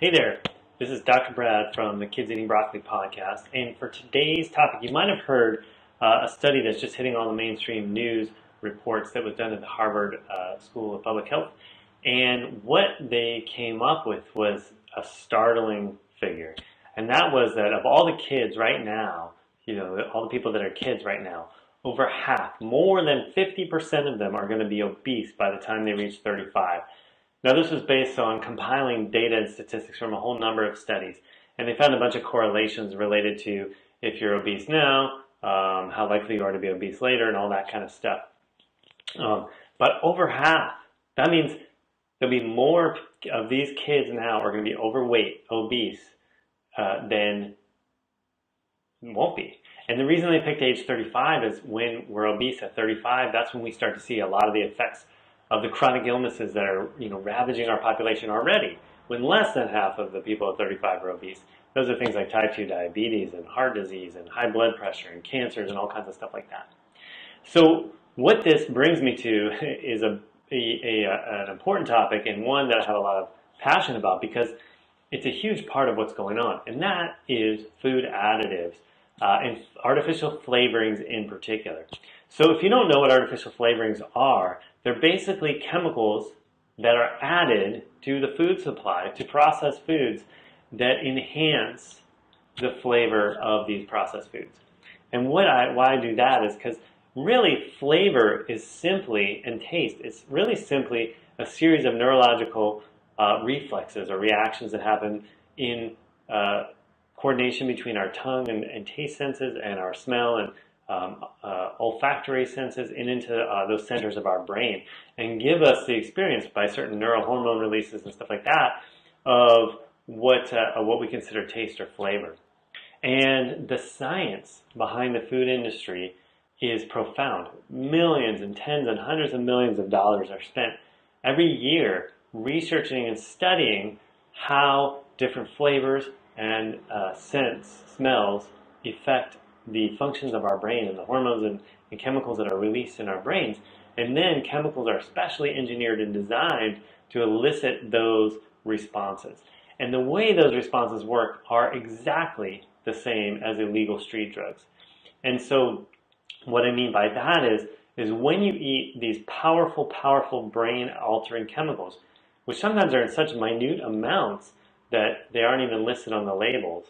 Hey there, this is Dr. Brad from the Kids Eating Broccoli podcast, and for today's topic, you might have heard a study that's just hitting all the mainstream news reports that was done at the Harvard School of Public Health, and what they came up with was a startling figure, and that was that of all the kids right now, all the people that are kids right now, over half, more than 50% of them are going to be obese by the time they reach 35. Now, this was based on compiling data and statistics from a whole number of studies, and they found a bunch of correlations related to if you're obese now, how likely you are to be obese later, and all that kind of stuff. But over half, that means there'll be more of these kids now are going to be overweight, obese, than won't be. And the reason they picked age 35 is when we're obese at 35, that's when we start to see a lot of the effects of the chronic illnesses that are, ravaging our population already. When less than half of the people at 35 are obese, those are things like type 2 diabetes and heart disease and high blood pressure and cancers and all kinds of stuff like that. So what this brings me to is an important topic, and one that I have a lot of passion about because it's a huge part of what's going on, and that is food additives and artificial flavorings in particular. So if you don't know what artificial flavorings are, they're basically chemicals that are added to the food supply, to processed foods, that enhance the flavor of these processed foods. And why I do that is because really flavor is simply, and taste, it's really simply a series of neurological reflexes or reactions that happen in coordination between our tongue and taste senses and our smell and olfactory senses and into those centers of our brain, and give us the experience by certain neurohormone releases and stuff like that of what we consider taste or flavor. And the science behind the food industry is profound. Millions and tens and hundreds of millions of dollars are spent every year researching and studying how different flavors and scents, smells affect the functions of our brain and the hormones and chemicals that are released in our brains. And then chemicals are specially engineered and designed to elicit those responses. And the way those responses work are exactly the same as illegal street drugs. And so what I mean by that is when you eat these powerful, powerful brain-altering chemicals, which sometimes are in such minute amounts that they aren't even listed on the labels,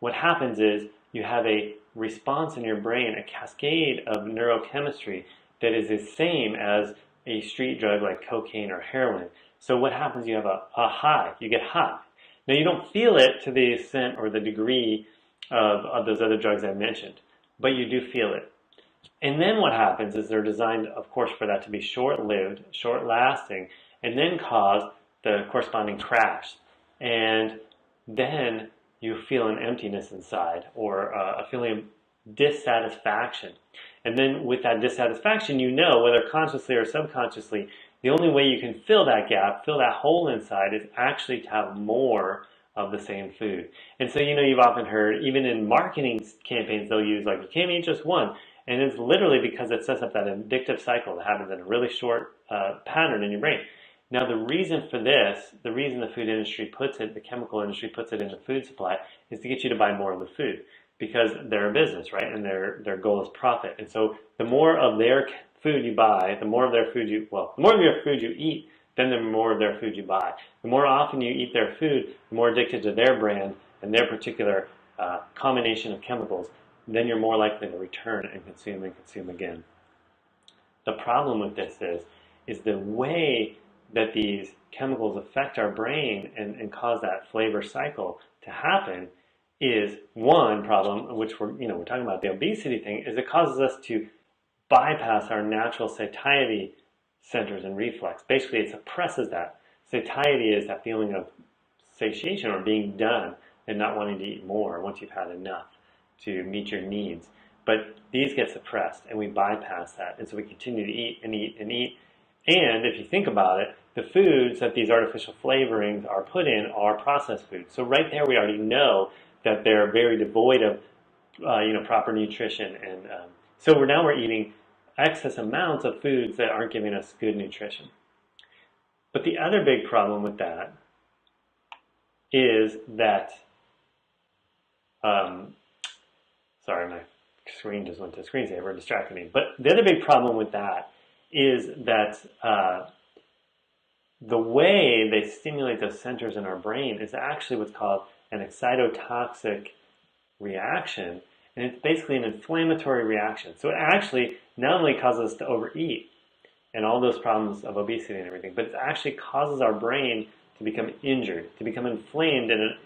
what happens is you have a response in your brain, a cascade of neurochemistry that is the same as a street drug like cocaine or heroin. So what happens, you have a high, you get high. Now you don't feel it to the extent or the degree of those other drugs I mentioned, but you do feel it. And then what happens is they're designed, of course, for that to be short-lived, short-lasting, and then cause the corresponding crash. And then you feel an emptiness inside or a feeling of dissatisfaction. And then with that dissatisfaction, whether consciously or subconsciously, the only way you can fill that gap, fill that hole inside, is actually to have more of the same food. And so, you've often heard, even in marketing campaigns, they'll use you can't eat just one. And it's literally because it sets up that addictive cycle that happens in a really short pattern in your brain. Now, the reason for this, the reason the food industry puts it, the chemical industry puts it in the food supply, is to get you to buy more of the food, because they're a business, right? And their goal is profit. And so the more of their food you buy, the more of your food you eat, then the more of their food you buy. The more often you eat their food, the more addicted to their brand and their particular combination of chemicals, then you're more likely to return and consume again. The problem with this is the way that these chemicals affect our brain and cause that flavor cycle to happen is one problem, which we're talking about the obesity thing, is it causes us to bypass our natural satiety centers and reflex. Basically, it suppresses that. Satiety is that feeling of satiation or being done and not wanting to eat more once you've had enough to meet your needs. But these get suppressed and we bypass that, and so we continue to eat and eat and eat. And if you think about it, the foods that these artificial flavorings are put in are processed foods. So right there we already know that they're very devoid of proper nutrition. And so we're eating excess amounts of foods that aren't giving us good nutrition. But the other big problem with that is that, sorry, my screen just went to screensaver, distracted me. But the other big problem with that is that the way they stimulate those centers in our brain is actually what's called an excitotoxic reaction, and it's basically an inflammatory reaction. So it actually not only causes us to overeat and all those problems of obesity and everything, but it actually causes our brain to become injured, to become inflamed in an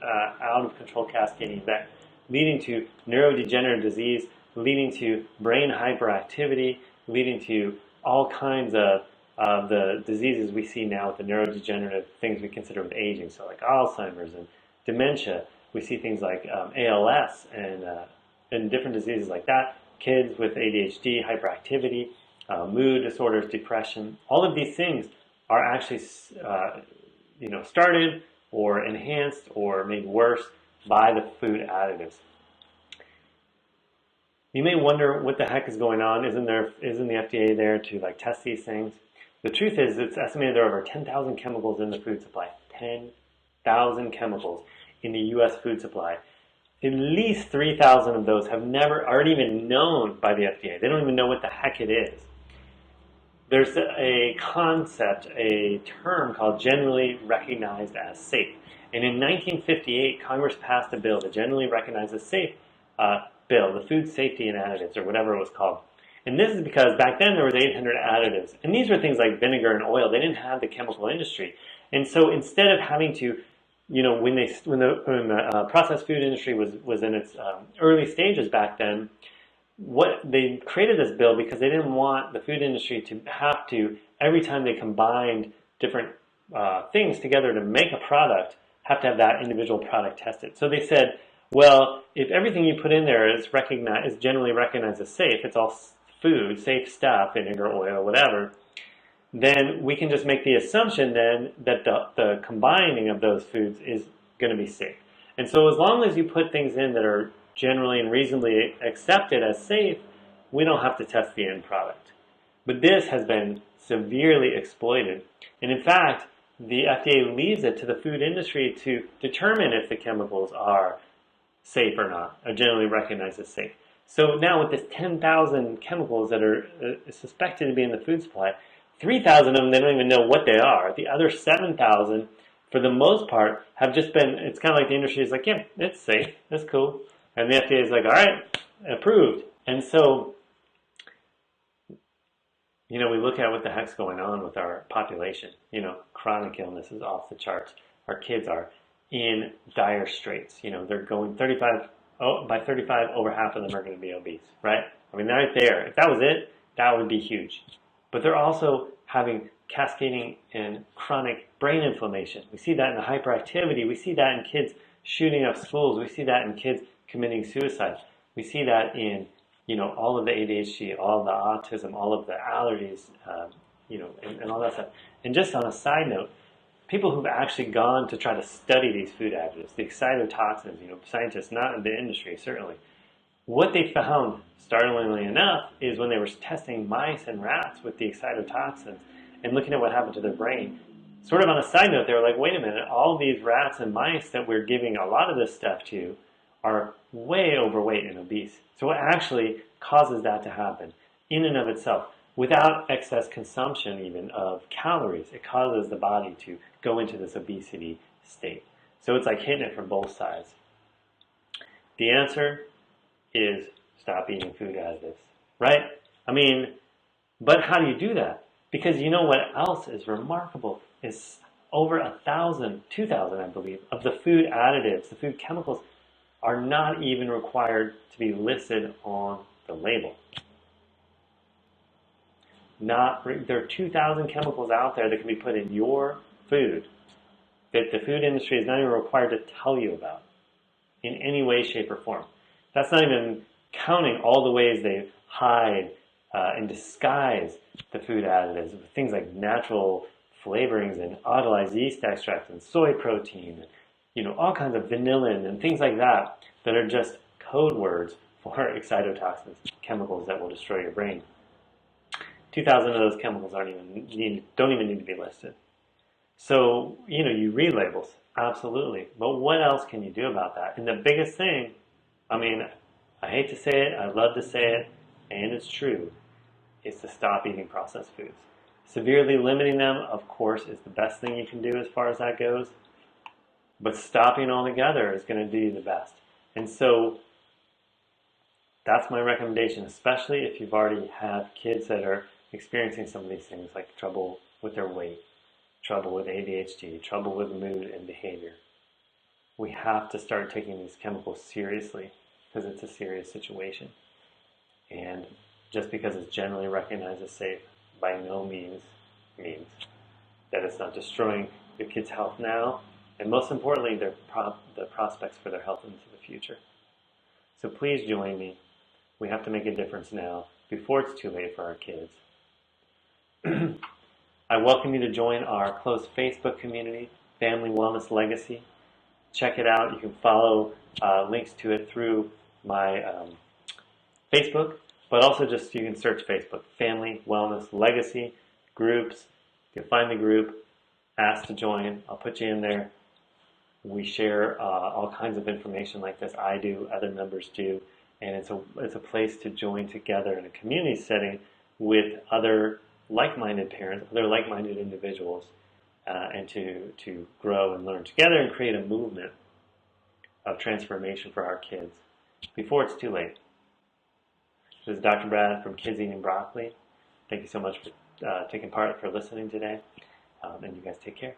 out-of-control cascading event, leading to neurodegenerative disease, leading to brain hyperactivity, leading to all kinds of the diseases we see now with the neurodegenerative things we consider with aging, so like Alzheimer's and dementia. We see things like ALS and different diseases like that. Kids with ADHD, hyperactivity, mood disorders, depression. All of these things are actually started or enhanced or made worse by the food additives. You may wonder what the heck is going on. Isn't the FDA there to test these things? The truth is, it's estimated there are over 10,000 chemicals in the food supply. 10,000 chemicals in the U.S. food supply. At least 3,000 of those aren't even known by the FDA. They don't even know what the heck it is. There's a concept, a term called generally recognized as safe. And in 1958, Congress passed a bill, the generally recognized as safe bill, the Food Safety and Additives, or whatever it was called. And this is because back then there was 800 additives. And these were things like vinegar and oil. They didn't have the chemical industry. And so instead of having to, when the processed food industry was in its early stages back then, what they created this bill because they didn't want the food industry to have to, every time they combined different things together to make a product, have to have that individual product tested. So they said, well, if everything you put in there is generally recognized as safe, it's all food, safe stuff, vinegar, oil, whatever, then we can just make the assumption then that the combining of those foods is going to be safe. And so as long as you put things in that are generally and reasonably accepted as safe, we don't have to test the end product. But this has been severely exploited. And in fact, the FDA leaves it to the food industry to determine if the chemicals are safe or not, are generally recognized as safe. So now with this 10,000 chemicals that are suspected to be in the food supply, 3,000 of them, they don't even know what they are. The other 7,000, for the most part, have just been, it's kind of like the industry is like, yeah, it's safe, it's cool. And the FDA is like, all right, approved. And so, we look at what the heck's going on with our population. Chronic illness is off the charts. Our kids are in dire straits. They're going by 35, over half of them are going to be obese, right? I mean, right there. If that was it, that would be huge. But they're also having cascading and chronic brain inflammation. We see that in the hyperactivity. We see that in kids shooting up schools. We see that in kids committing suicide. We see that in, all of the ADHD, all of the autism, all of the allergies, and all that stuff. And just on a side note, people who've actually gone to try to study these food additives, the excitotoxins, scientists, not in the industry, certainly, what they found, startlingly enough, is when they were testing mice and rats with the excitotoxins and looking at what happened to their brain, sort of on a side note, they were like, wait a minute, all these rats and mice that we're giving a lot of this stuff to are way overweight and obese. So what actually causes that to happen in and of itself, without excess consumption even of calories, it causes the body to go into this obesity state. So it's like hitting it from both sides. The answer is stop eating food additives, right? I mean, but how do you do that? Because you know what else is remarkable is over 1,000, 2,000, I believe, of the food additives, the food chemicals, are not even required to be listed on the label. There are 2,000 chemicals out there that can be put in your food that the food industry is not even required to tell you about in any way, shape, or form. That's not even counting all the ways they hide and disguise the food additives with things like natural flavorings and autolyzed yeast extracts and soy protein, all kinds of vanillin and things like that that are just code words for excitotoxins, chemicals that will destroy your brain. 2,000 of those chemicals don't even need to be listed. So, you read labels. Absolutely. But what else can you do about that? And the biggest thing, I mean, I hate to say it, I love to say it, and it's true, is to stop eating processed foods. Severely limiting them, of course, is the best thing you can do as far as that goes, but stopping altogether is going to do you the best. And so that's my recommendation, especially if you've already have kids that are experiencing some of these things like trouble with their weight, trouble with ADHD, trouble with mood and behavior. We have to start taking these chemicals seriously because it's a serious situation. And just because it's generally recognized as safe by no means means that it's not destroying your kids' health now, and most importantly, the prospects for their health into the future. So please join me. We have to make a difference now before it's too late for our kids. I welcome you to join our closed Facebook community, Family Wellness Legacy. Check it out. You can follow links to it through my Facebook, but also just you can search Facebook, Family Wellness Legacy groups. You can find the group, ask to join. I'll put you in there. We share all kinds of information like this. I do, other members do, and it's a place to join together in a community setting with other like-minded parents, other like-minded individuals, and to grow and learn together and create a movement of transformation for our kids before it's too late. This is Dr. Brad from Kids Eating Broccoli. Thank you so much for taking part, for listening today, and you guys take care.